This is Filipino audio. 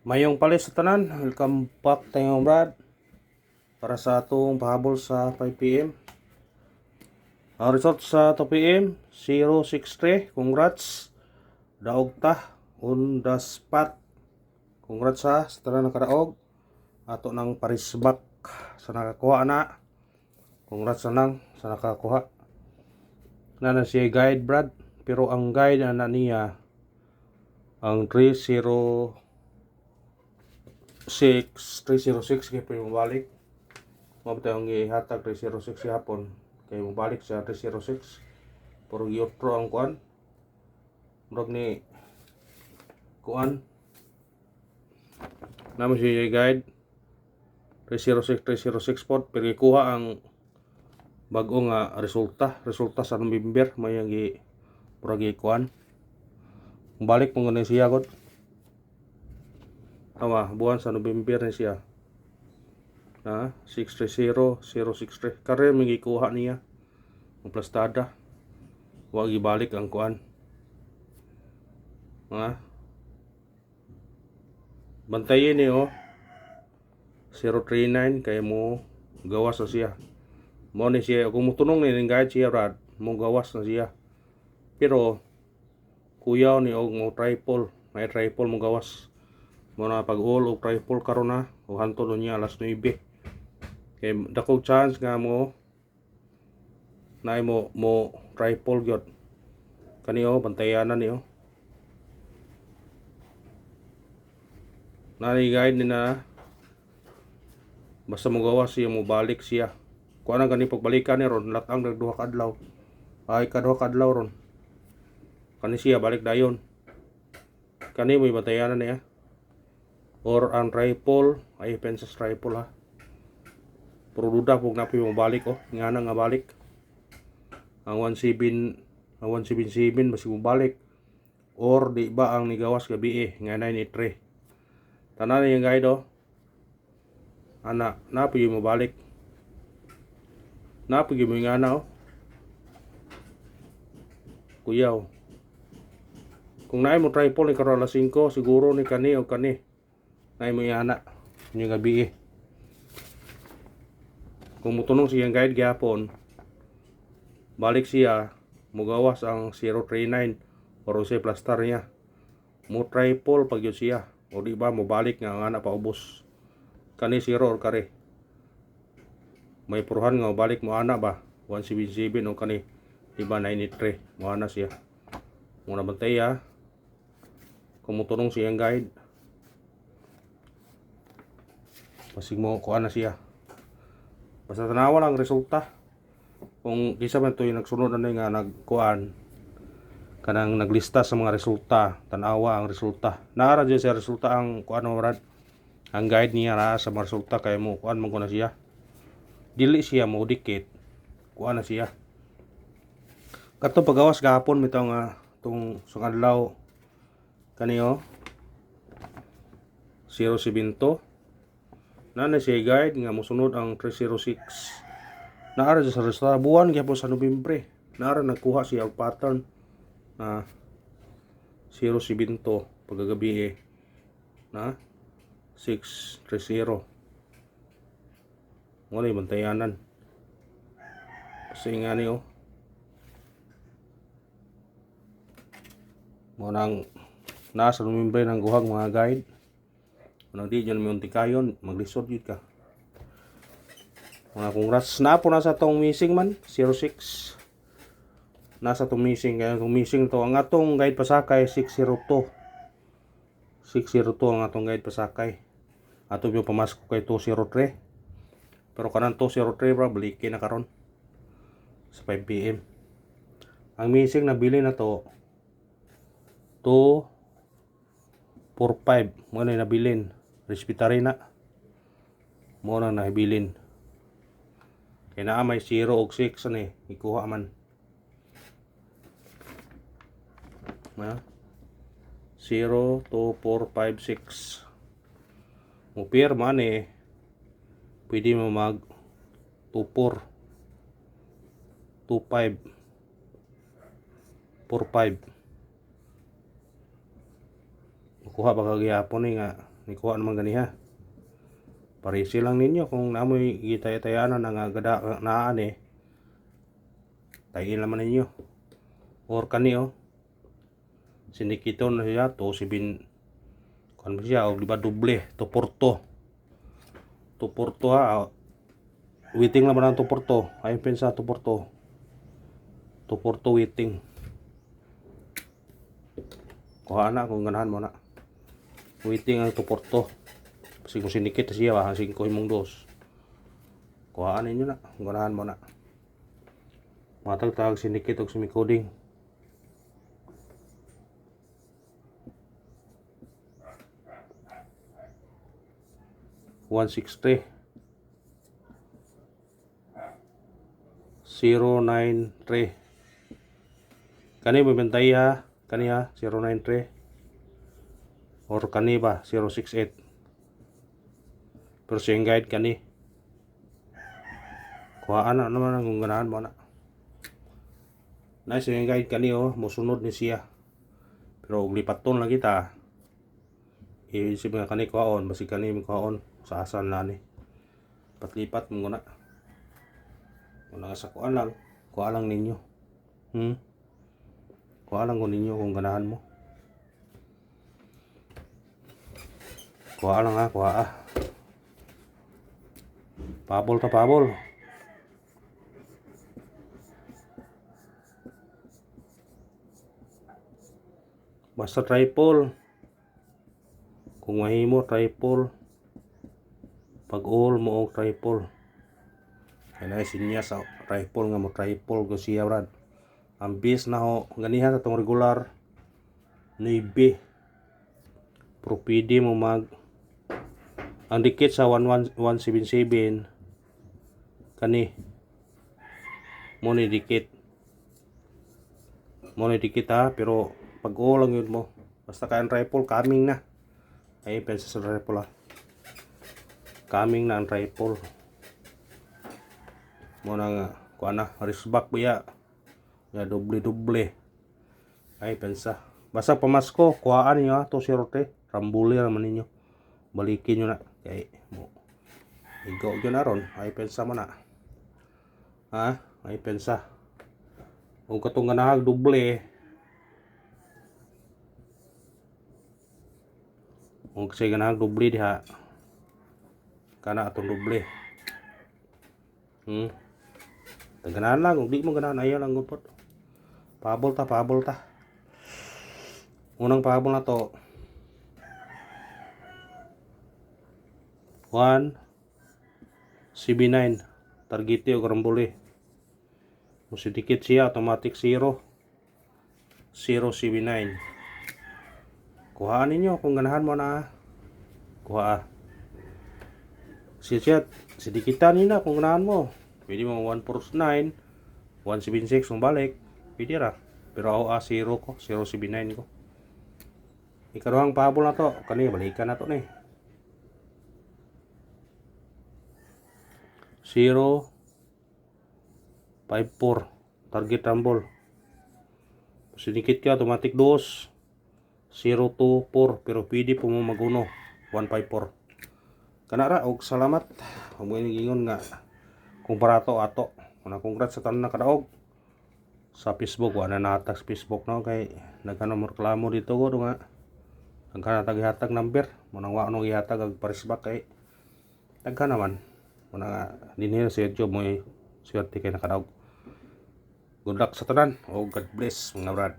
Mayong palis sa tanan, welcome back tayo Brad para sa atong pahabol sa 5 p.m. Ang result sa 2 p.m. 063. Congrats. Daog ta on the spot. Congrats sa tanan nakadaog. Ato nang parisbak sa nakakuha na. Congrats na lang sa nakakuha. Na siya guide Brad, pero ang guide na niya ang 306 kay mabalik. Mabitaw ang ihatag 306 hapon kay mabalik sa 306. Pero giotro ang kuan. Murag ni kuan. Namo siya guide 306 pod, pero ikuha ang bag-o nga resulta sa November may ang murag kuan. Balik mo nga siya god. Tama, buwan sa November ni siya. 630063. Kare may gikuha niya. Ang plastada. Huwag ibalik ang kuan. Bantayin niyo 039 kay mo gawas na siya. Mo ni siya kung mutunong ni guide siya Rad, mo gawas na siya. Pero kuyaw ni og mo triple, may triple mo gawas. Mo na pag-all og triple karon na o hantod niya alas 9. Kay dako chance nga mo na mo triple gyud. Kaniyo bantayanan niyo. Nani guide ni na basta mo gawas siya mo balik siya. Kuha na gani pagbalikan ni ron latang nagduha ka adlaw. Ay kaduha ka adlaw ron. Kani siya balik dayon. Kani mo bantayanan niya. Or ang triple ay pensas triple ha. Pero duda pug napi mo balik nga na nga balik. Ang 177 basi mo balik. Or di ba ang nigawas gabi nga 983. Tanan yung guide ana napi mo balik. Napi mo nga na kuyaw. Kung naay mo triple ni karon alas 5 siguro ni kani o kani. Naay mo yana yung gabi Kung mutunong siyang guide gyapon, balik siya mugawas ang 039 or sa plaster niya. Mo triple pag yun siya. O di ba mo balik nga ana pa ubos. Kani 0 or kare. May puruhan nga balik mo ana ba 177 o kani di ba 983 mo ana siya. Mo na bantay kung mutunong siyang guide. Pasig mo kuan na siya. Basta tanawa lang resulta. Kung kisa man to yung nagsunod na nga nagkuan kanang naglista sa mga resulta, tanawa ang resulta. Naara dyan sa resulta ang kuan mo Brad. Ang guide niya na sa mga resulta kay mo kuan mo ko na siya. Dili siya mo dikit. Kuan na siya. Kato pagawas gahapon bitaw nga tong sungadlaw kaniyo 072 na siya guide nga mosunod ang 306. Naara sa resulta buwan gyapon sa Nobyembre. Naara nagkuha siya og pattern na 072 paggabi na 630. Mo ni bantayanan. Kasi nga ni mo nang nasa Nobyembre ng guhag mga guide. Kung di dyan may untikayon, maglisod yun ka. Mga congrats na po nasa tong missing man, 06. Nasa tong missing, kaya tong missing to. Ang atong guide pasakay, 602. 602 ang atong guide pasakay. Ato yung pamasko kay 203. Pero kanan 203 bro, balikin na karon sa 5 p.m. Ang missing na bili na to, 245. Mo na nabilin. Respetary na. Mo na nahibilin. Kaya na may 0 og 6 ani ikuha man. 0, 2, 4, 5, 6. Mo pirma ni pwede mo mag 2, 4, 2, 5, 4, 5. Kuha ba kagyapon nga Nikuha naman ganiha. Parisi lang ninyo kung namoy gitay-tayanan nga gada naan eh. Tayin naman ninyo. Or kani oh. Sinikiton na siya to sibin kan siya og diba doble to porto. To porto ha. Waiting naman ang to porto. Ay pensa to porto. To porto waiting. Kuha na kung ganahan mo na. Waiting ang to porto. Kasi kung sinikit siya ba, ang 5 imong dos. Kuhaan ninyo na, ganahan mo na. Matag-tag sinikit o sumicoding. $163 093 kani bibentay ha, kani ha 093 or kani ba 068 pero siyang guide kani kuhaan na naman kung ganahan mo na. Nice yung guide kani oh, musunod ni siya pero lipaton lang kita iisip nga kani kuhaon basi kani kuhaon sa asan na ni patlipat mo na wala sa kuha lang ninyo kuha lang ko ninyo kung ganahan mo kuha lang ha kuha pabol ta pabol. Basta triple. Kung mahimo triple. Pag all mo og triple. Kaya na sinya sa triple nga mo triple ko siya brad. Ang bis na ho ganiha sa tong regular 9. Pero pwede mo mag ang dikit sa 177 kani mo ni dikit ha pero pag all lang yun mo basta kaya triple coming na ay pensa sa triple ha coming na ang triple mo na nga kuha na wristback biya nga doble ay pensa basta pamasko kuhaan niyo ha to sirote rambuli naman ninyo balikin nyo na kay mo igo yun na ron ay pensa mo na ha ay pensa kung katong ganahag doble kung kasi ganahag doble diha kana atong doble ganahan lang kung di mo ganahan ayaw lang gupot pabol ta unang pabol na to 179 targete o karambuli musidikit siya automatic 079 kuhaan ninyo kung ganahan mo na kuha siya sidikitan nina kung ganahan mo pwede mo 149 176 kung balik pwede ra pero ako 0 ko 079 ko ikaduhang pabol na to kani balikan na to ni 054 target rumble sinikit ka automatic 2 024 pero pwede po mo maguno 154 kanara og salamat mo gingon nga kung barato ato una congrats sa tanan nakadaog sa Facebook wala na natag Facebook no kay nagkano mo reklamo dito ko nga nagkana taghatag number mo nang wa no ihatag og parisback kay nagkana man muna nga dinhi sa YouTube mo swerte kay nakadaog good luck sa tanan o God bless mga brad.